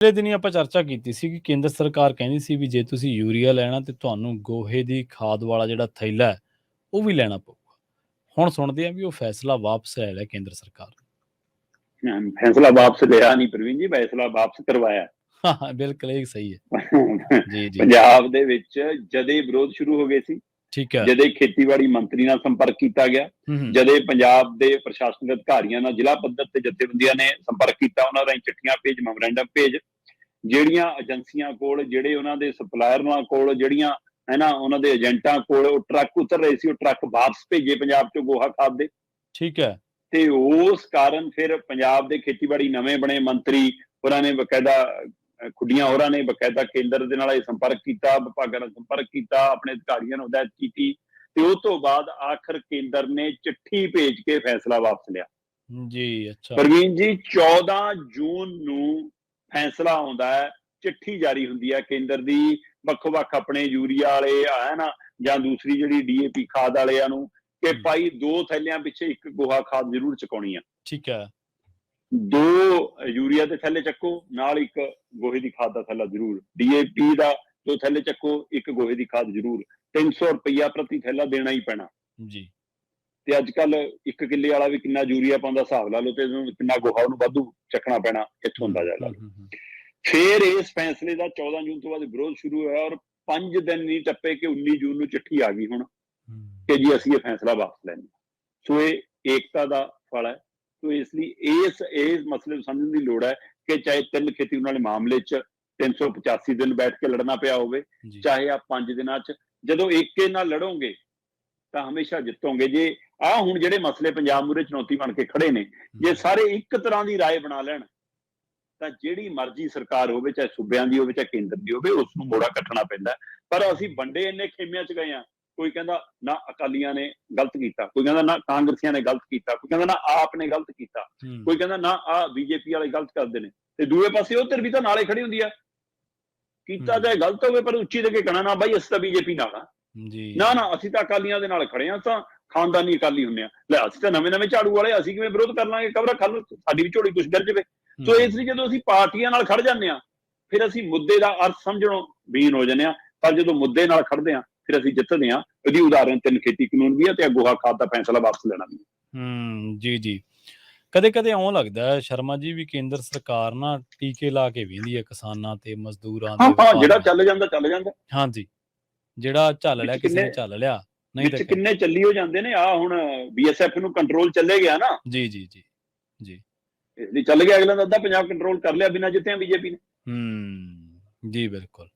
ਪਿਛਲੇ ਦਿਨੀਂ ਆਪਾਂ ਚਰਚਾ ਕੀਤੀ ਸੀ ਕਿ ਕੇਂਦਰ ਸਰਕਾਰ ਕਹਿੰਦੀ ਸੀ ਵੀ ਜੇ ਤੁਸੀਂ ਯੂਰੀਆ ਲੈਣਾ ਤੇ ਤੁਹਾਨੂੰ ਗੋਹੇ ਦੀ ਖਾਦ ਵਾਲਾ ਜਿਹੜਾ ਥੈਲਾ ਹੈ, ਉਹ ਵੀ ਲੈਣਾ ਪਊਗਾ। ਹੁਣ ਸੁਣਦੇ ਆ ਵੀ ਉਹ ਫੈਸਲਾ ਵਾਪਸ ਲੈ ਲਿਆ ਕੇਂਦਰ ਸਰਕਾਰ ਨੇ। फैसला वापस लिया नहीं प्रवीण जी, फैसला वापस करवाया। ਹਾਂ, ਹਾਂ, ਬਿਲਕੁਲ ਇਹ ਸਹੀ ਹੈ। ਜੀ, ਜੀ। ਪੰਜਾਬ ਦੇ ਵਿੱਚ ਜਦੇ ਵਿਰੋਧ ਸ਼ੁਰੂ ਹੋ ਗਏ ਸੀ, ਠੀਕ ਹੈ। ਜਦੇ ਖੇਤੀਬਾੜੀ ਮੰਤਰੀ ਨਾਲ ਸੰਪਰਕ ਕੀਤਾ ਗਿਆ, ਜਦੇ ਪੰਜਾਬ ਦੇ ਪ੍ਰਸ਼ਾਸਨਿਕ ਅਧਿਕਾਰੀਆਂ ਨਾਲ ਜ਼ਿਲ੍ਹਾ ਪੱਧਰ ਤੇ ਜਥੇਬੰਦੀਆਂ ਨੇ ਸੰਪਰਕ ਕੀਤਾ, ਉਹਨਾਂ ਰਾਹੀਂ ਚਿੱਠੀਆਂ ਭੇਜ, ਮੈਮੋਰੈਂਡਮ ਭੇਜ, ਜਿਹੜੀਆਂ ਏਜੰਸੀਆਂ ਕੋਲ, ਜਿਹੜੇ ਉਹਨਾਂ ਦੇ ਸਪਲਾਇਰਾਂ ਕੋਲ, ਜਿਹੜੀਆਂ ਹੈ ਨਾ ਉਹਨਾਂ ਦੇ ਏਜੰਟਾਂ ਕੋਲ ਉਹ ਟਰੱਕ ਉਤਰ ਰਹੇ ਸੀ, ਉਹ ਟਰੱਕ ਵਾਪਸ ਭੇਜੇ ਪੰਜਾਬ ਚੋਂ ਗੋਹਾ ਖਾਦ ਦੇ। ਠੀਕ ਹੈ। ਤੇ ਉਸ ਕਾਰਨ ਫਿਰ ਪੰਜਾਬ ਦੇ ਖੇਤੀਬਾੜੀ ਨਵੇਂ ਬਣੇ ਮੰਤਰੀ ਹੋਰਾਂ ਨੇ ਬਕਾਇਦਾ, ਖੁੱਡੀਆਂ ਹੋਰਾਂ ਨੇ ਬਕਾਇਦਾ ਕੇਂਦਰ ਦੇ ਨਾਲ ਸੰਪਰਕ ਕੀਤਾ, ਵਿਭਾਗਾਂ ਨਾਲ ਸੰਪਰਕ ਕੀਤਾ, ਆਪਣੇ ਅਧਿਕਾਰੀਆਂ ਨੂੰ ਹਦਾਇਤ ਕੀਤੀ, ਤੇ ਉਸ ਤੋਂ ਬਾਅਦ ਆਖਰ ਕੇਂਦਰ ਨੇ ਚਿੱਠੀ ਭੇਜ ਕੇ ਫੈਸਲਾ ਵਾਪਸ ਲਿਆ। ਜੀ, ਅੱਛਾ ਪ੍ਰਵੀਨ ਜੀ, 14 ਜੂਨ ਨੂੰ ਫੈਸਲਾ ਆਉਂਦਾ ਹੈ, ਚਿੱਠੀ ਜਾਰੀ ਹੁੰਦੀ ਹੈ ਕੇਂਦਰ ਦੀ ਵੱਖ-ਵੱਖ ਆਪਣੇ ਯੂਰੀਆ ਵਾਲੇ ਹੈ ਨਾ ਜਾਂ ਦੂਸਰੀ ਜਿਹੜੀ DAP ਖਾਦ ਵਾਲਿਆਂ ਨੂੰ ਕਿ ਭਾਈ 2 ਥੈਲਿਆਂ ਪਿੱਛੇ 1 ਗੋਹਾ ਖਾਦ ਜ਼ਰੂਰ ਚੁਕਾਉਣੀ ਆ। ਠੀਕ ਹੈ। 2 ਯੂਰੀਆ ਦੇ ਥੈਲੇ ਚੱਕੋ, ਨਾਲ 1 ਗੋਹੇ ਦੀ ਖਾਦ ਦਾ ਥੈਲਾ ਜ਼ਰੂਰ, DAP ਦਾ 2 ਥੈਲੇ ਚੱਕੋ, 1 ਗੋਹੇ ਦੀ ਖਾਦ ਜ਼ਰੂਰ। 300 ਰੁਪਇਆ ਪ੍ਰਤੀ ਥੈਲਾ ਦੇਣਾ ਹੀ ਪੈਣਾ ਜੀ। ਤੇ ਅੱਜ ਕੱਲ 1 ਕਿੱਲੇ ਵਾਲਾ ਵੀ ਕਿੰਨਾ ਯੂਰੀਆ ਪਾਉਂਦਾ ਹਿਸਾਬ ਲਾ ਲਓ, ਤੇ ਕਿੰਨਾ ਗੋਹਾ ਉਹਨੂੰ ਵਾਧੂ ਚੱਕਣਾ ਪੈਣਾ, ਇੱਥੋਂ ਅੰਦਾਜ਼ਾ ਲਾ ਲਓ। ਫਿਰ ਇਸ ਫੈਸਲੇ ਦਾ 14 ਜੂਨ ਤੋਂ ਬਾਅਦ ਵਿਰੋਧ ਸ਼ੁਰੂ ਹੋਇਆ, ਔਰ 5 ਦਿਨ ਨਹੀਂ ਟੱਪੇ ਕਿ 19 ਜੂਨ ਨੂੰ ਚਿੱਠੀ ਆ ਗਈ ਹੁਣ ਕਿ ਜੀ ਅਸੀਂ ਇਹ ਫੈਸਲਾ ਵਾਪਸ ਲੈਣਾ। ਸੋ ਇਹ ਏਕਤਾ ਦਾ ਫਲ ਹੈ। ਸੋ ਇਸ ਲਈ ਇਸ ਮਸਲੇ ਨੂੰ ਸਮਝਣ ਦੀ ਲੋੜ ਹੈ ਕਿ ਚਾਹੇ 3 ਖੇਤੀ ਵਾਲੇ ਮਾਮਲੇ 'ਚ 385 ਦਿਨ ਬੈਠ ਕੇ ਲੜਨਾ ਪਿਆ ਹੋਵੇ, ਚਾਹੇ ਆ 5 ਦਿਨਾਂ 'ਚ, ਜਦੋਂ ਏਕੇ ਨਾਲ ਲੜੋਗੇ ਤਾਂ ਹਮੇਸ਼ਾ ਜਿੱਤੋਗੇ। ਜੇ ਹੁਣ ਜਿਹੜੇ ਮਸਲੇ ਪੰਜਾਬ ਮੂਹਰੇ ਚੁਣੌਤੀ ਬਣ ਕੇ ਖੜੇ ਨੇ, ਜੇ ਸਾਰੇ ਇੱਕ ਤਰ੍ਹਾਂ ਦੀ ਰਾਏ ਬਣਾ ਲੈਣ ਤਾਂ ਜਿਹੜੀ ਮਰਜ਼ੀ ਸਰਕਾਰ ਹੋਵੇ, ਚਾਹੇ ਸੂਬਿਆਂ ਦੀ ਹੋਵੇ ਚਾਹੇ ਕੇਂਦਰ ਦੀ ਹੋਵੇ, ਉਸ ਨੂੰ ਮੋੜਾ ਕੱਟਣਾ ਪੈਂਦਾ। ਪਰ ਅਸੀਂ ਵੰਡੇ ਇੰਨੇ ਖੇਮਿਆਂ 'ਚ ਗਏ ਹਾਂ, ਕੋਈ ਕਹਿੰਦਾ ਨਾ ਅਕਾਲੀਆਂ ਨੇ ਗਲਤ ਕੀਤਾ, ਕੋਈ ਕਹਿੰਦਾ ਨਾ ਕਾਂਗਰਸੀਆਂ ਨੇ ਗਲਤ ਕੀਤਾ, ਕੋਈ ਕਹਿੰਦਾ ਨਾ ਆਪ ਨੇ ਗਲਤ ਕੀਤਾ, ਕੋਈ ਕਹਿੰਦਾ ਨਾ BJP ਵਾਲੇ ਗਲਤ ਕਰਦੇ ਨੇ, ਤੇ ਦੂਏ ਪਾਸੇ ਉਧਰ ਵੀ ਤਾਂ ਨਾਲੇ ਖੜੀ ਹੁੰਦੀ ਆ। ਕੀਤਾ ਚਾਹੇ ਗਲਤ ਹੋਵੇ ਪਰ ਉੱਚੀ ਦੇ ਕੇ ਕਹਿਣਾ ਨਾ ਬਾਈ ਅਸੀਂ ਤਾਂ BJP ਨਾਲ ਆ, ਨਾ ਅਸੀਂ ਤਾਂ ਅਕਾਲੀਆਂ ਦੇ ਨਾਲ ਖੜੇ ਹਾਂ, ਤਾਂ ਖਾਨਦਾਨੀ ਅਕਾਲੀ ਹੁੰਦੇ ਆ। ਲੈ ਅਸੀਂ ਤਾਂ ਨਵੇਂ ਝਾੜੂ ਵਾਲੇ, ਅਸੀਂ ਕਿਵੇਂ ਵਿਰੋਧ ਕਰ ਲਾਂਗੇ, ਖਬਰ ਕੱਲ ਸਾਡੀ ਵੀ ਝੋਲੀ ਕੁਛ ਗਿਰ ਜਾਵੇ। ਸੋ ਇਸ ਲਈ ਜਦੋਂ ਅਸੀਂ ਪਾਰਟੀਆਂ ਨਾਲ ਖੜ ਜਾਂਦੇ ਹਾਂ, ਫਿਰ ਅਸੀਂ ਮੁੱਦੇ ਦਾ ਅਰਥ ਸਮਝਣੋਂ ਬੀਨ ਹੋ ਜਾਂਦੇ ਹਾਂ, ਪਰ ਜਦੋਂ ਮੁੱਦੇ ਨਾਲ ਖੜਦੇ ਹਾਂ ਫਿਰ ਅਸੀਂ ਜਿੱਤਦੇ ਹਾਂ। ਇਹਦੀ ਉਦਾਹਰਨ 3 ਖੇਤੀ ਕਾਨੂੰਨ ਵੀ ਹੈ ਤੇ ਗੋਹਾ ਖਾਦ ਦਾ ਫੈਸਲਾ ਵਾਪਸ ਲੈਣਾ ਵੀ। ਜੀ। ਕਦੇ ਇਉਂ ਲੱਗਦਾ ਹੈ ਸ਼ਰਮਾ ਜੀ ਵੀ ਕੇਂਦਰ ਸਰਕਾਰ ਨਾ ਟੀਕੇ ਲਾ ਕੇ ਵਹਿੰਦੀ ਹੈ ਕਿਸਾਨਾਂ ਤੇ ਮਜ਼ਦੂਰਾਂ ਦੇ। ਜਿਹੜਾ ਚੱਲ ਜਾਂਦਾ। ਹਾਂਜੀ, ਜਿਹੜਾ ਝੱਲ ਲਿਆ ਕਿਸੇ ਨੇ ਝੱਲ ਲਿਆ, ਨਹੀਂ ਤਾਂ ਕਿੰਨੇ ਚੱਲੀ ਹੋ ਜਾਂਦੇ ਨੇ। ਹੁਣ BSF ਨੂੰ ਕੰਟਰੋਲ ਚੱਲੇ ਗਿਆ ਨਾ। ਜੀ। ਚੱਲ ਗਿਆ, ਅਗਲਾ ਦਾ ਅੱਧਾ ਪੰਜਾਬ ਕੰਟਰੋਲ ਕਰ ਲਿਆ ਬਿਨਾਂ ਜਿੱਤਿਆਂ BJP ਨੇ। ਜੀ ਬਿਲਕੁਲ।